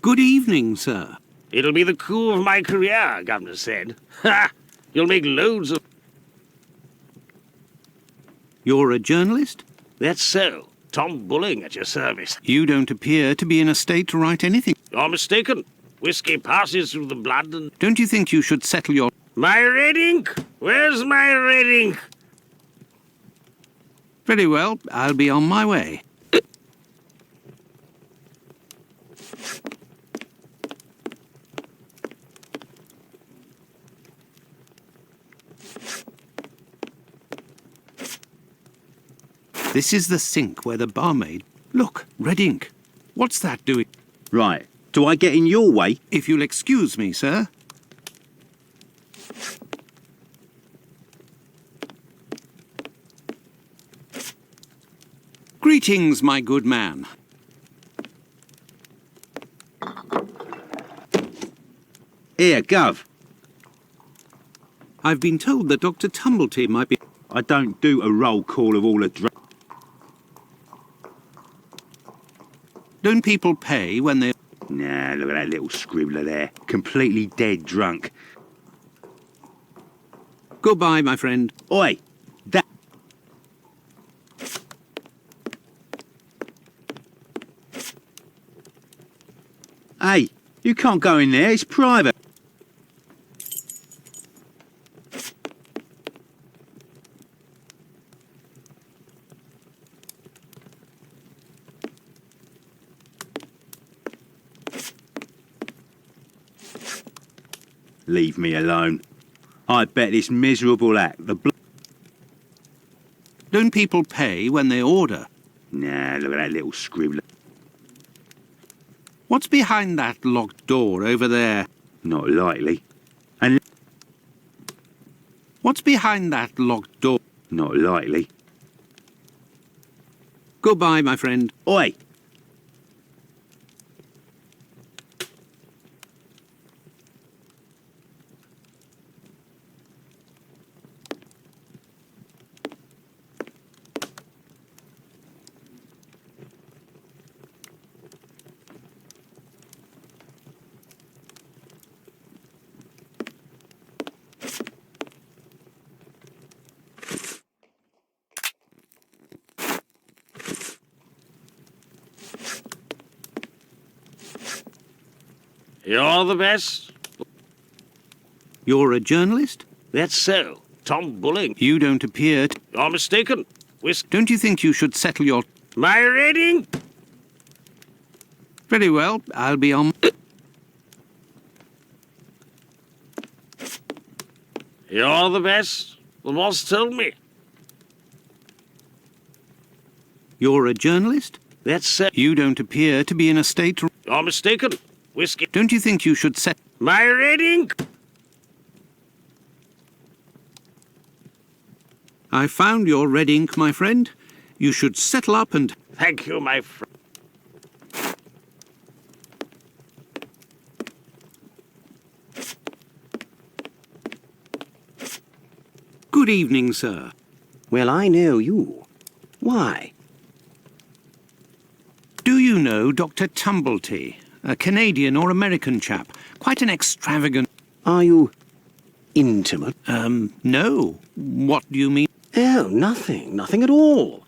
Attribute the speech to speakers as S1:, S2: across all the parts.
S1: Good evening, sir.
S2: It'll be the coup of my career, Governor said. Ha! You'll make loads of...
S1: You're a journalist?
S2: That's so. Tom Bulling at your service.
S1: You don't appear to be in a state to write anything.
S2: You're mistaken. Whiskey passes through the blood and...
S1: Don't you think you should settle your...
S2: My red ink? Where's my red ink?
S1: Very well, I'll be on my way. This is the sink where the barmaid... Look, red ink. What's that doing?
S3: Right. Do I get in your way?
S1: If you'll excuse me, sir. Greetings, my good man.
S3: Here, Gov.
S1: I've been told that Dr. Tumblety might be...
S3: I don't do a roll call of all the
S1: Don't people pay when they...
S3: Nah, look at that little scribbler there. Completely dead drunk.
S1: Goodbye, my friend.
S3: Oi! That... Hey, you can't go in there. It's private. Leave me alone. I bet this miserable act,
S1: Don't people pay when they order?
S3: Nah, look at that little scribbler.
S1: What's behind that locked door over there?
S3: Not likely. And...
S1: What's behind that locked door?
S3: Not likely.
S1: Goodbye, my friend.
S3: Oi!
S2: You're the best?
S1: You're a journalist?
S2: That's so. Tom Bulling.
S1: You don't appear to...
S2: You're mistaken.
S1: Don't you think you should settle your...
S2: My red ink?
S1: Very well, I'll be on...
S2: You're the best? The boss told me.
S1: You're a journalist?
S2: That's so.
S1: You don't appear to be in a state to...
S2: You're mistaken. Whiskey.
S1: Don't you think you should set...
S2: My red ink?
S1: I found your red ink, my friend. You should settle up and...
S2: Thank you, my friend.
S1: Good evening, sir.
S4: Well, I know you. Why?
S1: Do you know Dr. Tumblety? A Canadian or American chap. Quite an extravagant...
S4: Are you intimate?
S1: No. What do you mean?
S4: Oh, nothing. Nothing at all.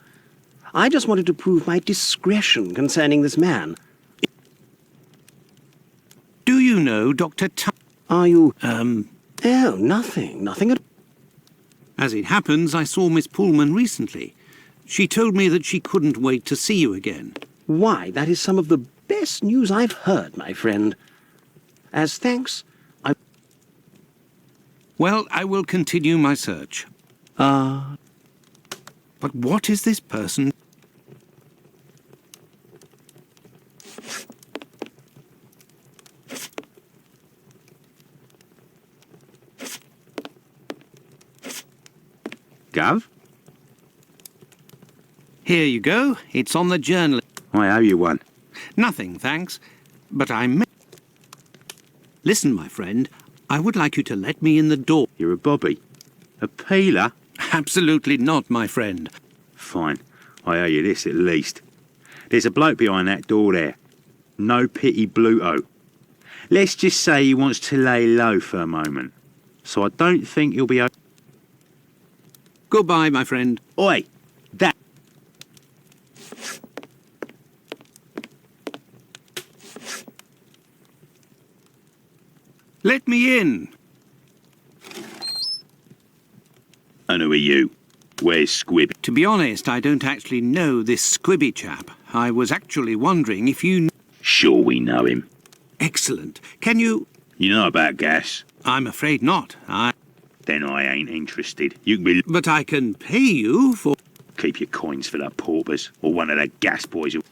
S4: I just wanted to prove my discretion concerning this man.
S1: Do you know Dr.
S4: Are you... Oh, nothing. Nothing at all.
S1: As it happens, I saw Miss Pullman recently. She told me that she couldn't wait to see you again.
S4: Why, that is some of the best news I've heard, my friend. As thanks,
S1: Well, I will continue my search. But what is this person?
S3: Gov?
S1: Here you go. It's on the journal.
S3: I owe you one.
S1: Nothing, thanks. But I may... Listen, my friend. I would like you to let me in the door.
S3: You're a bobby. A peeler?
S1: Absolutely not, my friend.
S3: Fine. I owe you this at least. There's a bloke behind that door there. No pity Bluto. Let's just say he wants to lay low for a moment. So I don't think he'll be...
S1: Goodbye, my friend.
S3: Oi! That...
S1: Let me in.
S3: And who are you? Where's Squib?
S1: To be honest, I don't actually know this Squibby chap. I was actually wondering if you...
S3: Sure we know him.
S1: Excellent. Can you...
S3: You know about gas?
S1: I'm afraid not.
S3: Then I ain't interested. You can be...
S1: But I can pay you for...
S3: Keep your coins for the paupers, or one of the gas boys who...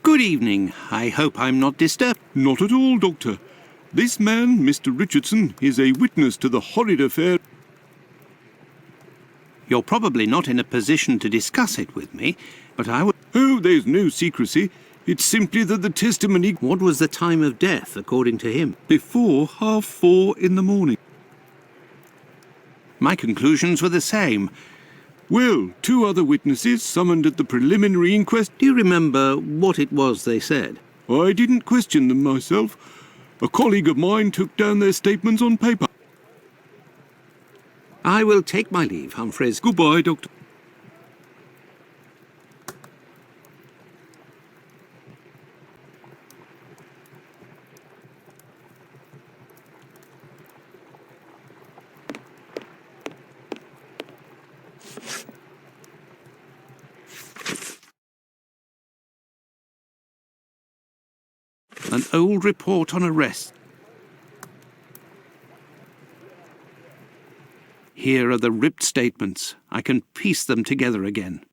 S1: Good evening. I hope I'm not disturbed.
S5: Not at all, Doctor. This man, Mr. Richardson, is a witness to the horrid affair.
S1: You're probably not in a position to discuss it with me, but I would...
S5: Oh, there's no secrecy. It's simply that the testimony
S1: What was the time of death, according to him?
S5: before 4:30 in the morning.
S1: My conclusions were the same.
S5: Well, two other witnesses summoned at the preliminary inquest.
S1: Do you remember what it was they said?
S5: I didn't question them myself. A colleague of mine took down their statements on paper.
S1: I will take my leave, Humphreys.
S5: Goodbye, Doctor.
S1: An old report on arrest. Here are the ripped statements. I can piece them together again.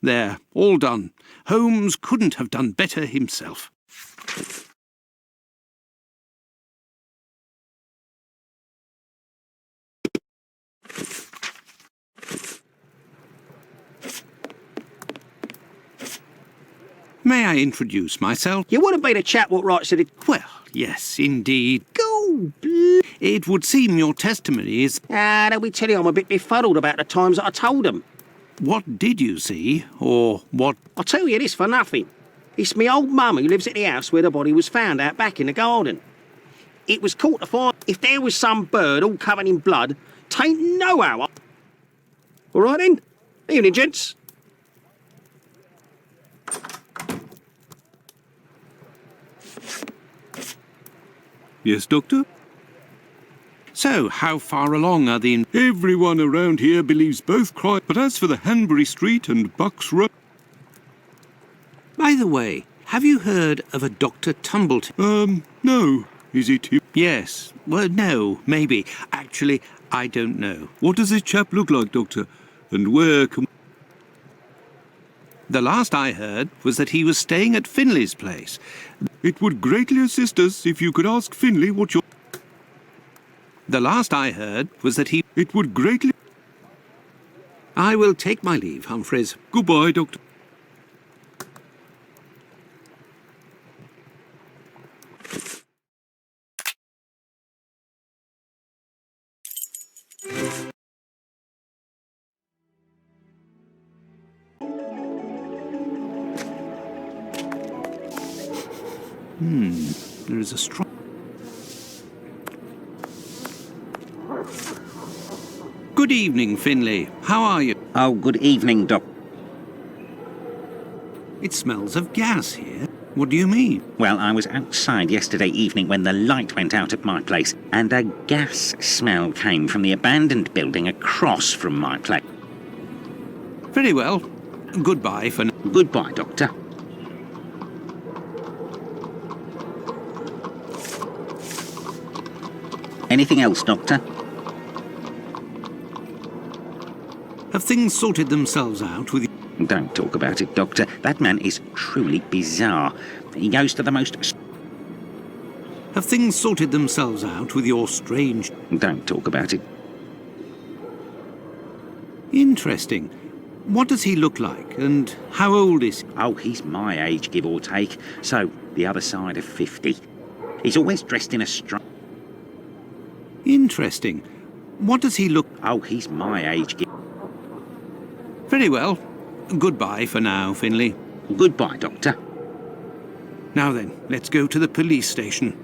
S1: There, all done. Holmes couldn't have done better himself. May I introduce myself?
S4: You wouldn't be the chap what writes to the...
S1: Well, yes, indeed.
S4: Go,
S1: It would seem your testimony is...
S4: let me tell you, I'm a bit befuddled about the times that I told them.
S1: What did you see, or what...
S4: I'll tell you this for nothing. It's me old mum who lives at the house where the body was found out back in the garden. It was caught to find if there was some bird all covered in blood, tain't no how. All right then? Evening, gents.
S5: Yes, Doctor?
S1: So, how far along are the...
S5: Everyone around here believes both crimes. But as for the Hanbury Street and Bucks Road...
S1: By the way, have you heard of a Dr. Tumbleton?
S5: No. Is it him?
S1: Yes. Well, no, maybe. Actually, I don't know.
S5: What does this chap look like, Doctor? And where can...
S1: The last I heard was that he was staying at Finley's place.
S5: It would greatly assist us if you could ask Finley what your...
S1: The last I heard was that he...
S5: It would greatly...
S1: I will take my leave, Humphreys.
S5: Goodbye, Doctor.
S1: There is a strong... Good evening, Finley. How are you?
S6: Oh, good evening, Doc.
S1: It smells of gas here. What do you mean?
S6: Well, I was outside yesterday evening when the light went out at my place, and a gas smell came from the abandoned building across from my place.
S1: Very well. Goodbye for now.
S6: Goodbye, Doctor. Anything else, Doctor?
S1: Have things sorted themselves out with you?
S6: Don't talk about it, Doctor. That man is truly bizarre. He goes to the most...
S1: Have things sorted themselves out with your strange...
S6: Don't talk about it.
S1: Interesting. What does he look like, and how old is he?
S6: Oh, he's my age, give or take. So, the other side of 50. He's always dressed in a
S1: Interesting. What does he look...
S6: Oh, he's my age,
S1: Very well. Goodbye for now, Finley.
S6: Goodbye, Doctor.
S1: Now then, let's go to the police station.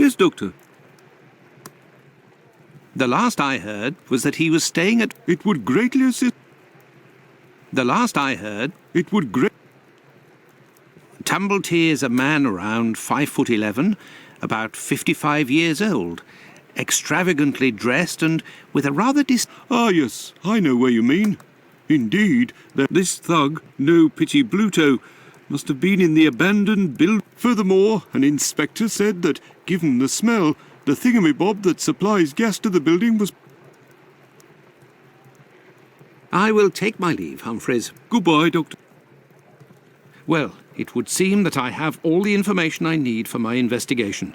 S5: Yes, Doctor.
S1: The last I heard was that he was staying at...
S5: It would greatly assist...
S1: The last I heard...
S5: It would great...
S1: Tumblety is a man around 5'11", about 55 years old, extravagantly dressed and with a rather
S5: Ah, yes, I know where you mean. Indeed, that this thug, no pity Bluto, must have been in the abandoned build. Furthermore, an inspector said that, given the smell, the thingamabob that supplies gas to the building was...
S1: I will take my leave, Humphreys.
S5: Goodbye, Doctor.
S1: Well, it would seem that I have all the information I need for my investigation.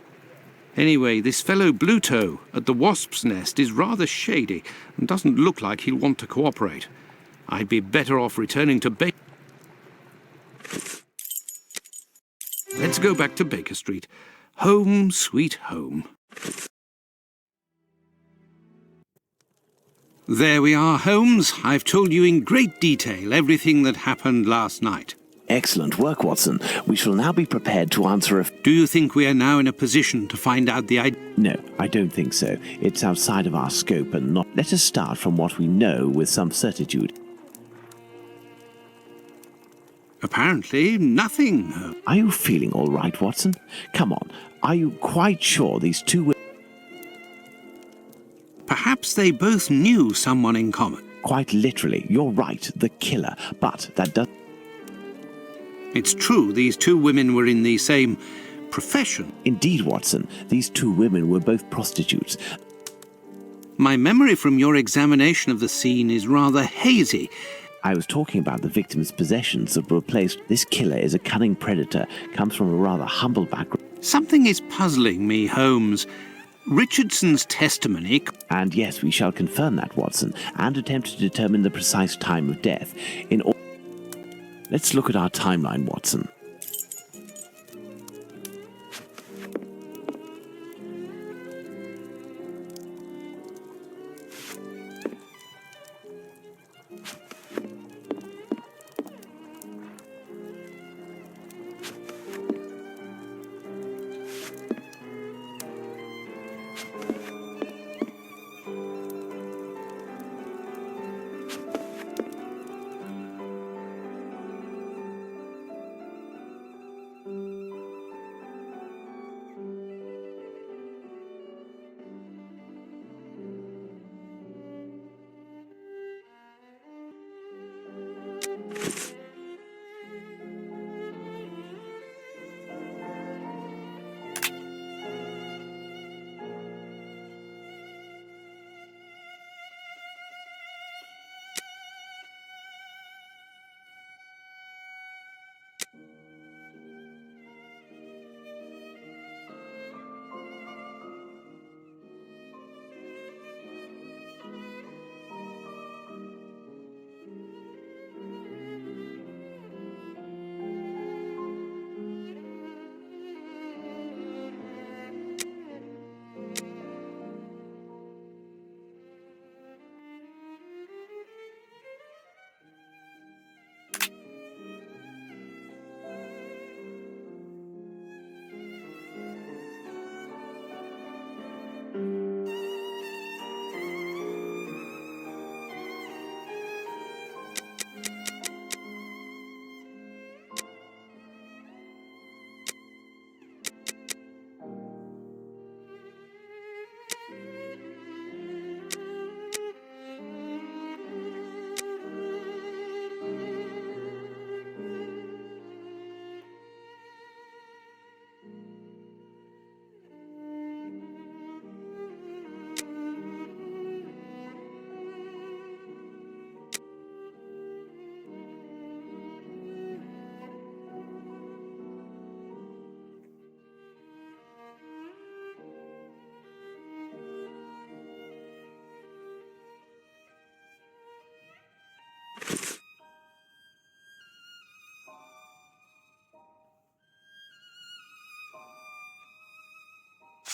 S1: Anyway, this fellow Bluto at the Wasp's Nest is rather shady and doesn't look like he'll want to cooperate. I'd be better off returning to Baker. Let's go back to Baker Street. Home, sweet home. There we are, Holmes. I've told you in great detail everything that happened last night.
S7: Excellent work, Watson. We shall now be prepared to answer a...
S1: Do you think we are now in a position to find out the idea?
S7: No, I don't think so. It's outside of our scope and not... Let us start from what we know with some certitude.
S1: Apparently, nothing.
S7: Are you feeling all right, Watson? Come on. Are you quite sure these two...
S1: Perhaps they both knew someone in common.
S7: Quite literally, you're right, the killer. But that does...
S1: It's true these two women were in the same profession.
S7: Indeed, Watson, these two women were both prostitutes.
S1: My memory from your examination of the scene is rather hazy.
S7: I was talking about the victim's possessions that were placed. This killer is a cunning predator, comes from a rather humble background.
S1: Something is puzzling me, Holmes. Richardson's testimony...
S7: And yes, we shall confirm that, Watson, and attempt to determine the precise time of death. Let's look at our timeline, Watson.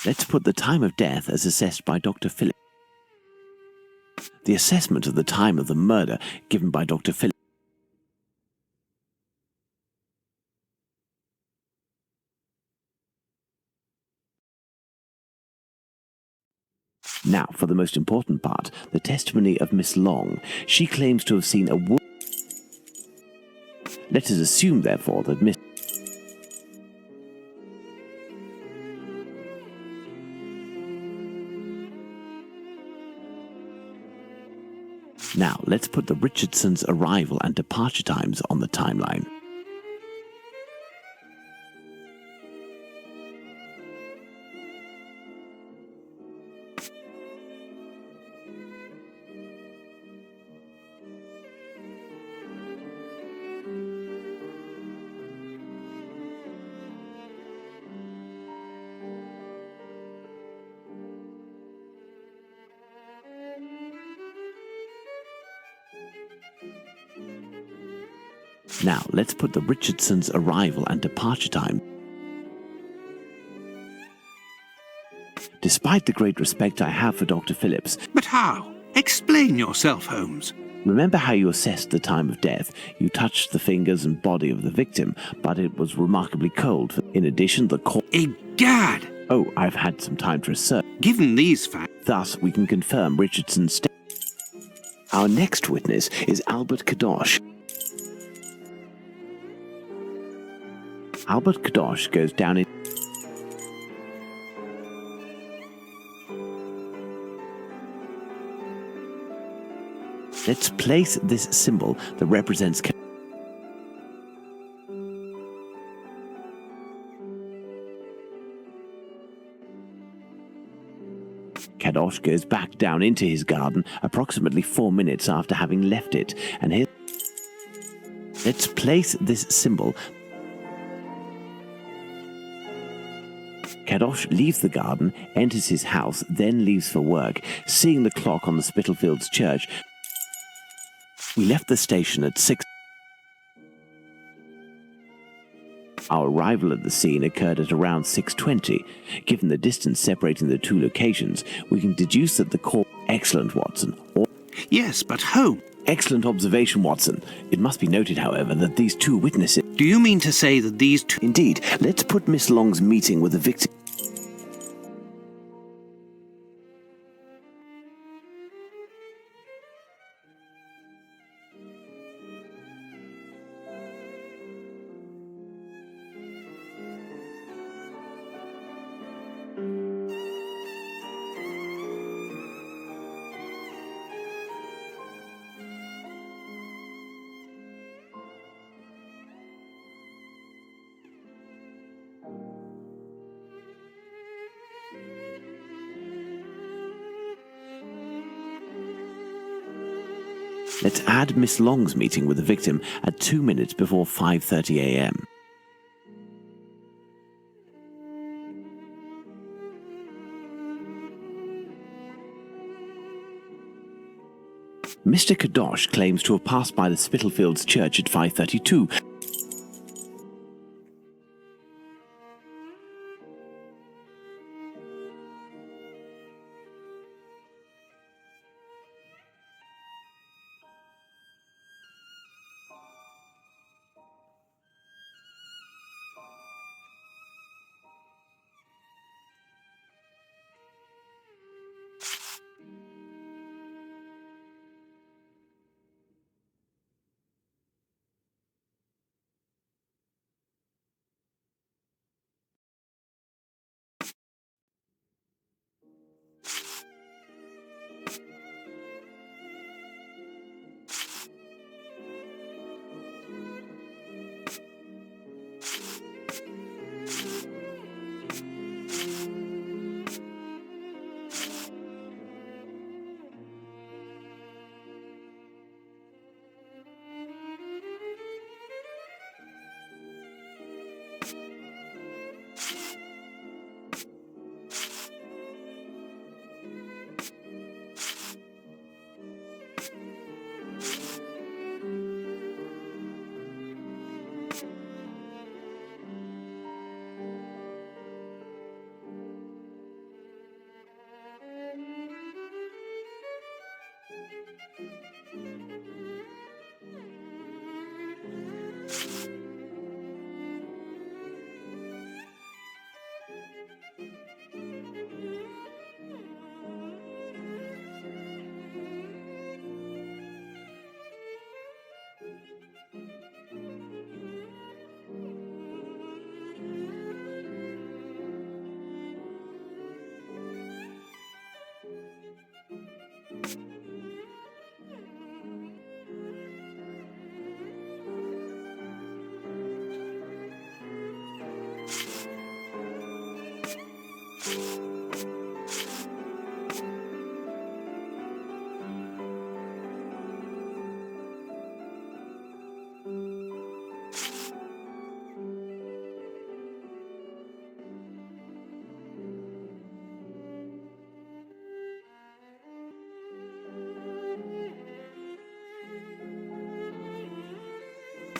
S7: Let's put the time of death as assessed by Dr. Phillips. The assessment of the time of the murder given by Dr. Phillips. Now, for the most important part, the testimony of Miss Long. She claims to have seen a woman. Let us assume, therefore, that Miss... Now, let's put the Richardsons' arrival and departure times on the timeline. Now, let's put the Richardsons' arrival and departure time. Despite the great respect I have for Dr. Phillips...
S1: But how? Explain yourself, Holmes.
S7: Remember how you assessed the time of death? You touched the fingers and body of the victim, but it was remarkably cold. In addition, the corpse...
S1: Egad!
S7: Oh, I've had some time to research.
S1: Given these facts...
S7: Thus, we can confirm Richardson's statement. Our next witness is Albert Kadosh. Albert Kadosh goes down in... Let's place this symbol that represents... Kadosh goes back down into his garden approximately 4 minutes after having left it, and here... Let's place this symbol. Kadosh leaves the garden, enters his house, then leaves for work, seeing the clock on the Spitalfields church. We left the station at 6. Our arrival at the scene occurred at around 6:20. Given the distance separating the two locations, we can deduce that the corpse... Excellent, Watson.
S1: Yes, but Holmes...
S7: Excellent observation, Watson. It must be noted, however, that these two witnesses...
S1: Do you mean to say that these two...
S7: Indeed. Let's put Miss Long's meeting with the victim... Let's add Miss Long's meeting with the victim at 2 minutes before 5:30 a.m. Mr. Kadosh claims to have passed by the Spitalfields church at 5:32.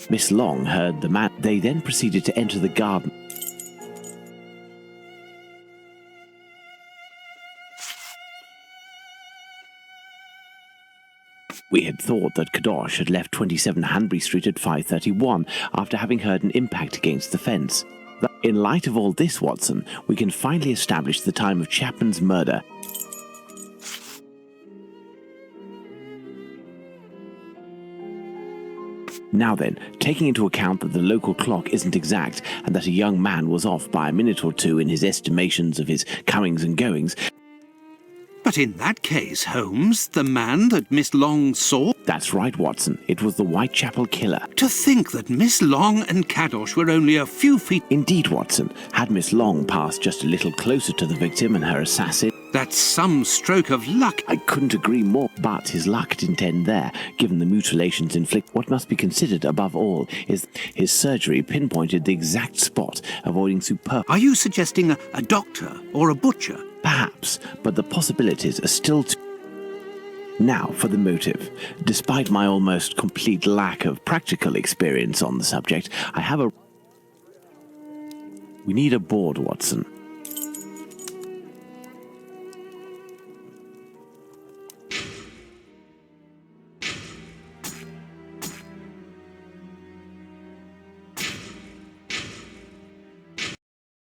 S7: Miss Long heard the man. They then proceeded to enter the garden. We had thought that Kadosh had left 27 Hanbury Street at 5:31 after having heard an impact against the fence. In light of all this, Watson, we can finally establish the time of Chapman's murder. Now then, taking into account that the local clock isn't exact and that a young man was off by a minute or two in his estimations of his comings and goings.
S1: But in that case, Holmes, the man that Miss Long saw...
S7: That's right, Watson. It was the Whitechapel killer.
S1: To think that Miss Long and Kadosh were only a few feet...
S7: Indeed, Watson. Had Miss Long passed just a little closer to the victim and her assassin...
S1: That's some stroke of luck.
S7: I couldn't agree more, but his luck didn't end there, given the mutilations inflicted. What must be considered above all is his surgery pinpointed the exact spot, avoiding superb...
S1: Are you suggesting a doctor or a butcher?
S7: Perhaps, but the possibilities are still too... Now for the motive. Despite my almost complete lack of practical experience on the subject, I have a... We need a board, Watson.